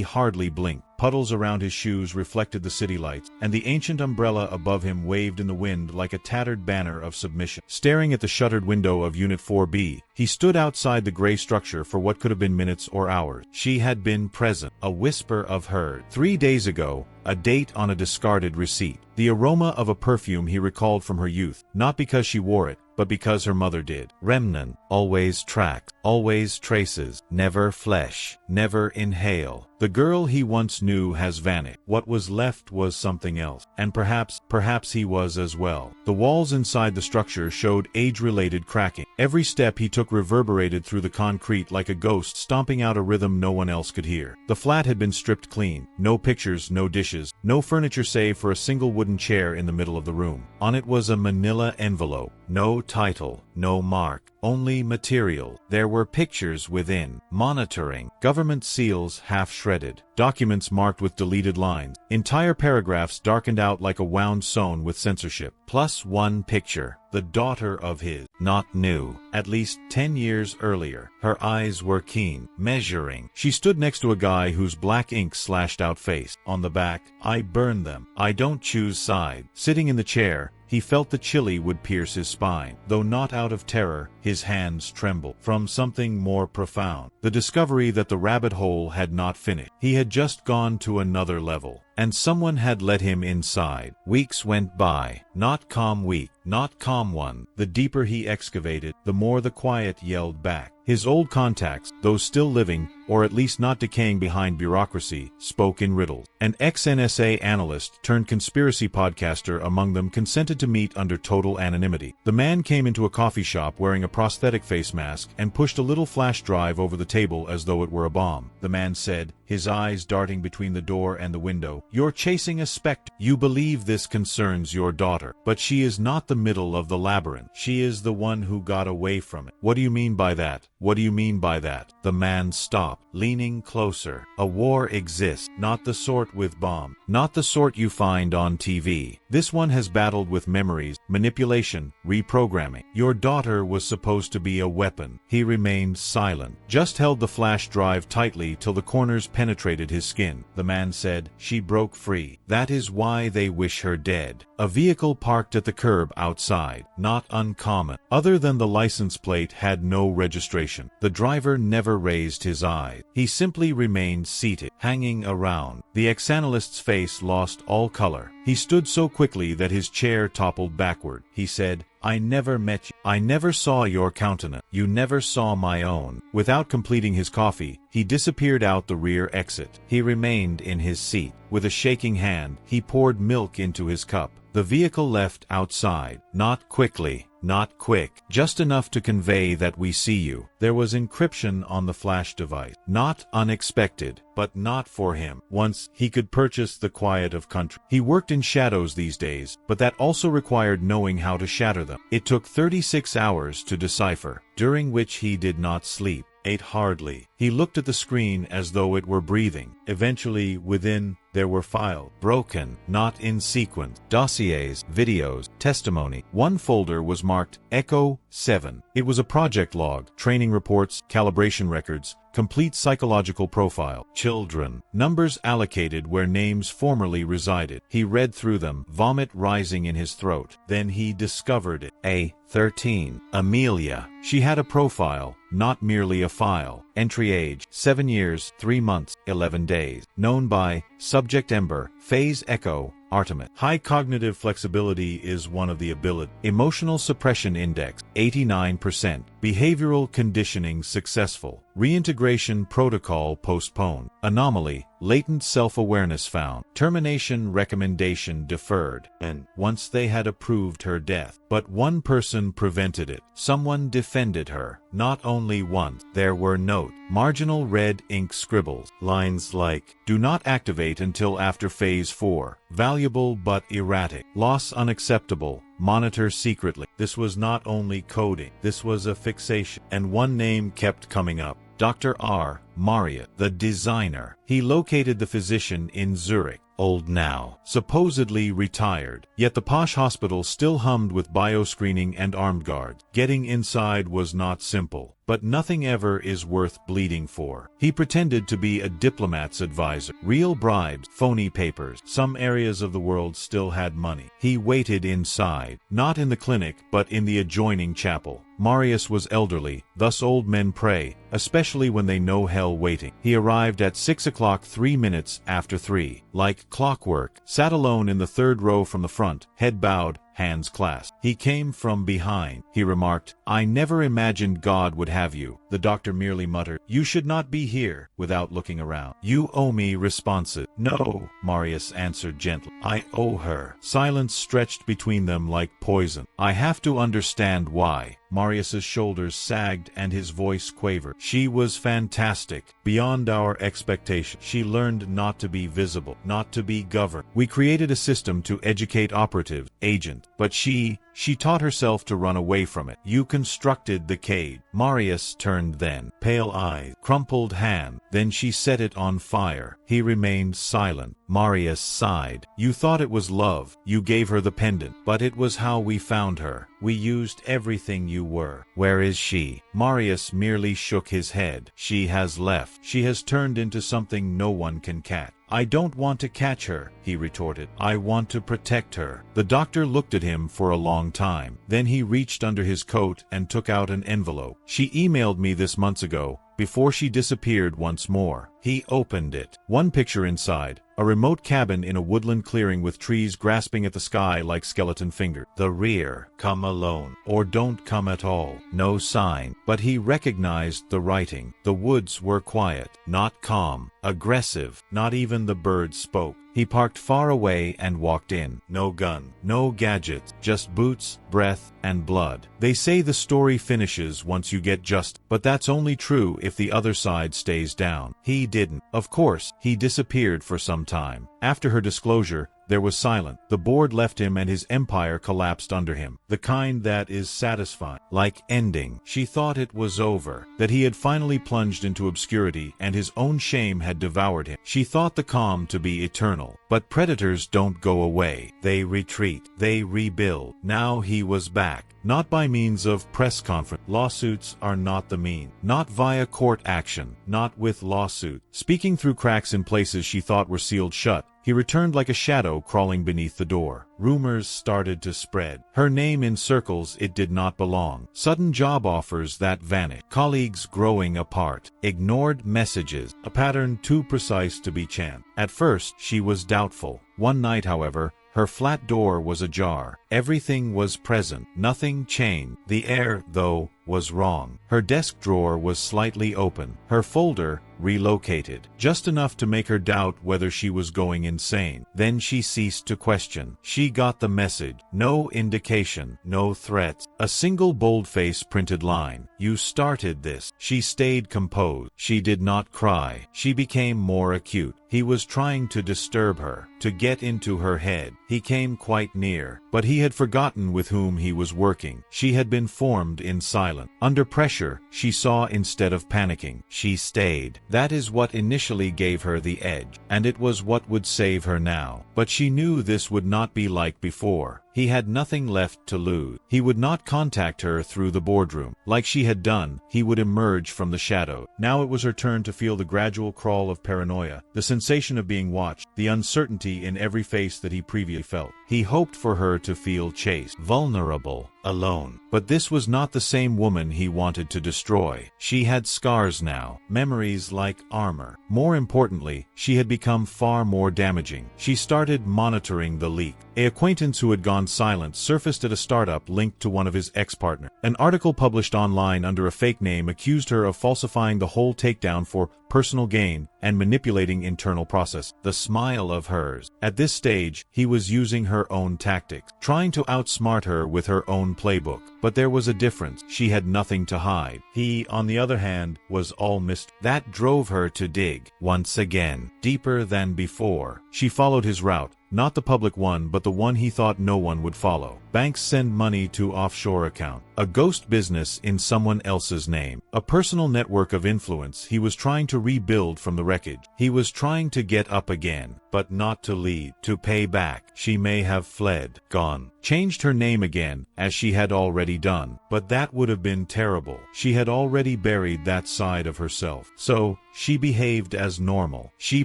hardly blinked. Puddles around his shoes reflected the city lights, and the ancient umbrella above him waved in the wind like a tattered banner of submission. Staring at the shuttered window of Unit 4B, he stood outside the gray structure for what could have been minutes or hours. She had been present, a whisper of heard. 3 days ago, a date on a discarded receipt. The aroma of a perfume he recalled from her youth, not because she wore it, but because her mother did. Remnant, always tracks, always traces, never flesh, never inhale. The girl he once knew has vanished. What was left was something else. And perhaps he was as well. The walls inside the structure showed age-related cracking. Every step he took reverberated through the concrete like a ghost stomping out a rhythm no one else could hear. The flat had been stripped clean. No pictures, no dishes, no furniture save for a single wooden chair in the middle of the room. On it was a manila envelope. No title, no mark, only material. There were pictures within, monitoring, government seals half shredded, documents marked with deleted lines, entire paragraphs darkened out like a wound sewn with censorship. Plus one picture, the daughter of his, not new, at least 10 years earlier. Her eyes were keen, measuring. She stood next to a guy whose black ink slashed out face. On the back, I burn them. I don't choose side. Sitting in the chair, he felt the chili would pierce his spine. Though not out of terror, his hands trembled. From something more profound. The discovery that the rabbit hole had not finished. He had just gone to another level. And someone had let him inside. Weeks went by. Not calm week. Not calm one. The deeper he excavated, the more the quiet yelled back. His old contacts, those still living, or at least not decaying behind bureaucracy, spoke in riddles. An ex-NSA analyst turned conspiracy podcaster among them consented to meet under total anonymity. The man came into a coffee shop wearing a prosthetic face mask and pushed a little flash drive over the table as though it were a bomb. The man said, his eyes darting between the door and the window, "You're chasing a specter. You believe this concerns your daughter, but she is not the middle of the labyrinth. She is the one who got away from it." "What do you mean by that? What do you mean by that?" The man stopped, leaning closer. "A war exists, not the sort with bomb, not the sort you find on TV. This one has battled with memories, manipulation, reprogramming. Your daughter was supposed to be a weapon." He remained silent, just held the flash drive tightly till the corners penetrated his skin. The man said, "She broke broke free. That is why they wish her dead. A vehicle parked at the curb outside. Not uncommon. Other than the license plate had no registration. The driver never raised his eyes. He simply remained seated, hanging around. The ex-analyst's face lost all color. He stood so quickly that his chair toppled backward. He said, "I never met you. I never saw your countenance. You never saw my own." Without completing his coffee, he disappeared out the rear exit. He remained in his seat. With a shaking hand, he poured milk into his cup. The vehicle left outside. Not quickly. Not quick. Just enough to convey that we see you. There was encryption on the flash device. Not unexpected, but not for him. Once, he could purchase the quiet of country. He worked in shadows these days, but that also required knowing how to shatter them. It took 36 hours to decipher, during which he did not sleep, ate hardly. He looked at the screen as though it were breathing. Eventually, within, there were files. Broken, not in sequence. Dossiers, videos, testimony. One folder was marked Echo 7. It was a project log, training reports, calibration records, complete psychological profile. Children. Numbers allocated where names formerly resided. He read through them, vomit rising in his throat. Then he discovered it. A13. Amelia. She had a profile, not merely a file. Entry age, 7 years, 3 months, 11 days. Known by Subject Ember, Phase Echo, Artemis. High cognitive flexibility is one of the ability. Emotional suppression index, 89%. Behavioral conditioning successful. Reintegration protocol postponed. Anomaly, latent self-awareness found. Termination recommendation deferred. And once they had approved her death. But one person prevented it. Someone defended her. Not only once. There were notes. Marginal red ink scribbles. Lines like, "Do not activate until after phase 4. Valuable but erratic. Loss unacceptable. Monitor secretly." This was not only coding. This was a fixation. And one name kept coming up. Dr. R. Marriott, the designer. He located the physician in Zurich. Old now, supposedly retired. Yet the posh hospital still hummed with bioscreening and armed guards. Getting inside was not simple. But nothing ever is worth bleeding for. He pretended to be a diplomat's advisor. Real bribes, phony papers. Some areas of the world still had money. He waited inside, not in the clinic, but in the adjoining chapel. Marius was elderly, thus old men pray, especially when they know hell waiting. He arrived at 6 o'clock 3 minutes after 3. Like clockwork, sat alone in the third row from the front, head bowed, hands clasped. He came from behind. He remarked, "I never imagined God would have you." The doctor merely muttered, "You should not be here," without looking around. "You owe me responses." "No," Marius answered gently. "I owe her." Silence stretched between them like poison. "I have to understand why." Marius's shoulders sagged and his voice quavered. "She was fantastic, beyond our expectation. She learned not to be visible, not to be governed. We created a system to educate operatives, agents, but she taught herself to run away from it. You constructed the cage." Marius turned then, pale eyes, crumpled hand. Then she set it on fire. He remained silent. Marius sighed. "You thought it was love. You gave her the pendant. But it was how we found her. We used everything you were." "Where is she?" Marius merely shook his head. "She has left. She has turned into something no one can catch." "I don't want to catch her," he retorted. "I want to protect her." The doctor looked at him for a long time. Then he reached under his coat and took out an envelope. "She emailed me this months ago, before she disappeared once more." He opened it. One picture inside. A remote cabin in a woodland clearing with trees grasping at the sky like skeleton fingers. The rear. "Come alone. Or don't come at all." No sign. But he recognized the writing. The woods were quiet. Not calm. Aggressive. Not even the birds spoke. He parked far away and walked in. No gun. No gadgets. Just boots, breath, and blood. They say the story finishes once you get just, but that's only true if the other side stays down. He didn't. Of course, he disappeared for some time. After her disclosure, there was silence. The board left him and his empire collapsed under him. The kind that is satisfying. Like ending. She thought it was over. That he had finally plunged into obscurity and his own shame had devoured him. She thought the calm to be eternal. But predators don't go away. They retreat. They rebuild. Now he was back. Not by means of press conference. Lawsuits are not the mean. Not via court action. Not with lawsuit. Speaking through cracks in places she thought were sealed shut. He returned like a shadow crawling beneath the door. Rumors started to spread. Her name in circles it did not belong. Sudden job offers that vanished. Colleagues growing apart. Ignored messages. A pattern too precise to be chance. At first, she was doubtful. One night, however, her flat door was ajar. Everything was present. Nothing changed. The air, though, was wrong. Her desk drawer was slightly open. Her folder relocated. Just enough to make her doubt whether she was going insane. Then she ceased to question. She got the message. No indication. No threats. A single boldface printed line. You started this. She stayed composed. She did not cry. She became more acute. He was trying to disturb her, to get into her head. He came quite near, but he had forgotten with whom he was working. She had been formed in silence. Under pressure, she saw instead of panicking. She stayed. That is what initially gave her the edge, and it was what would save her now. But she knew this would not be like before. He had nothing left to lose. He would not contact her through the boardroom. Like she had done, he would emerge from the shadow. Now it was her turn to feel the gradual crawl of paranoia, the sensation of being watched, the uncertainty in every face that he previously felt. He hoped for her to feel chased, vulnerable, alone. But this was not the same woman he wanted to destroy. She had scars now, memories like armor. More importantly, she had become far more damaging. She started monitoring the leak. An acquaintance who had gone silent surfaced at a startup linked to one of his ex-partners. An article published online under a fake name accused her of falsifying the whole takedown for personal gain and manipulating internal process. The smile of hers. At this stage, he was using her own tactics, trying to outsmart her with her own playbook. But there was a difference. She had nothing to hide. He, on the other hand, was all mystery. That drove her to dig, once again, deeper than before. She followed his route. Not the public one, but the one he thought no one would follow. Banks send money to offshore account. A ghost business in someone else's name. A personal network of influence he was trying to rebuild from the wreckage. He was trying to get up again, but not to lead, to pay back. She may have fled, gone, changed her name again, as she had already done. But that would have been terrible. She had already buried that side of herself. So, she behaved as normal. She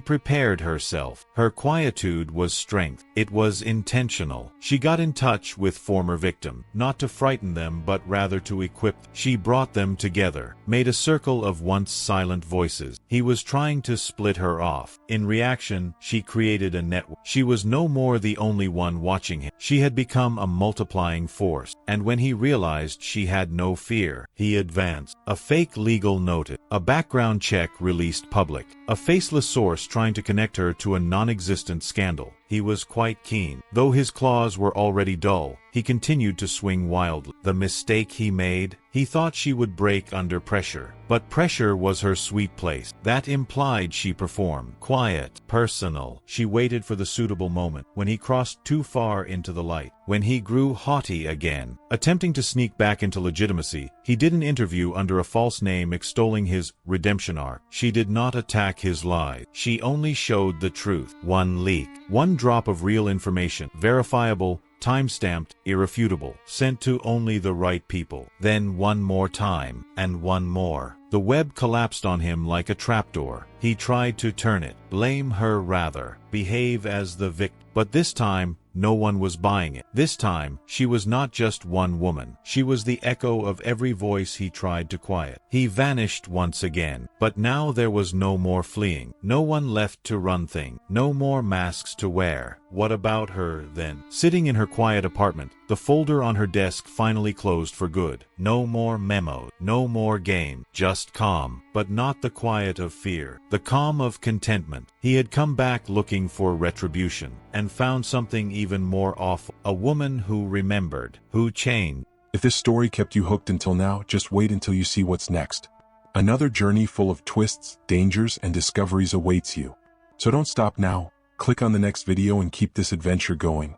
prepared herself. Her quietude was strength. It was intentional. She got in touch with former victims, not to frighten them but rather to equip. She brought them together, made a circle of once silent voices. He was trying to split her off. In reaction, she created a network. She was no more the only one watching him. She had become a multiplying force. And when he realized she had no fear, he advanced. A fake legal notice. A background check released public. A faceless source trying to connect her to a non-existent scandal. He was quite keen. Though his claws were already dull, he continued to swing wildly. The mistake he made? He thought she would break under pressure. But pressure was her sweet place. That implied she performed. Quiet, personal. She waited for the suitable moment, when he crossed too far into the light, when he grew haughty again. Attempting to sneak back into legitimacy, he did an interview under a false name extolling his redemption arc. She did not attack his lies. She only showed the truth. One leak. One drop of real information. Verifiable, time-stamped, irrefutable, sent to only the right people. Then one more time, and one more. The web collapsed on him like a trapdoor. He tried to turn it, blame her rather, behave as the victim. But this time, no one was buying it. This time, she was not just one woman. She was the echo of every voice he tried to quiet. He vanished once again. But now there was no more fleeing. No one left to run things. No more masks to wear. What about her, then? Sitting in her quiet apartment, the folder on her desk finally closed for good. No more memos. No more game. Just calm. But not the quiet of fear. The calm of contentment. He had come back looking for retribution, and found something even more awful. A woman who remembered, who changed. If this story kept you hooked until now, just wait until you see what's next. Another journey full of twists, dangers, and discoveries awaits you. So don't stop now. Click on the next video and keep this adventure going.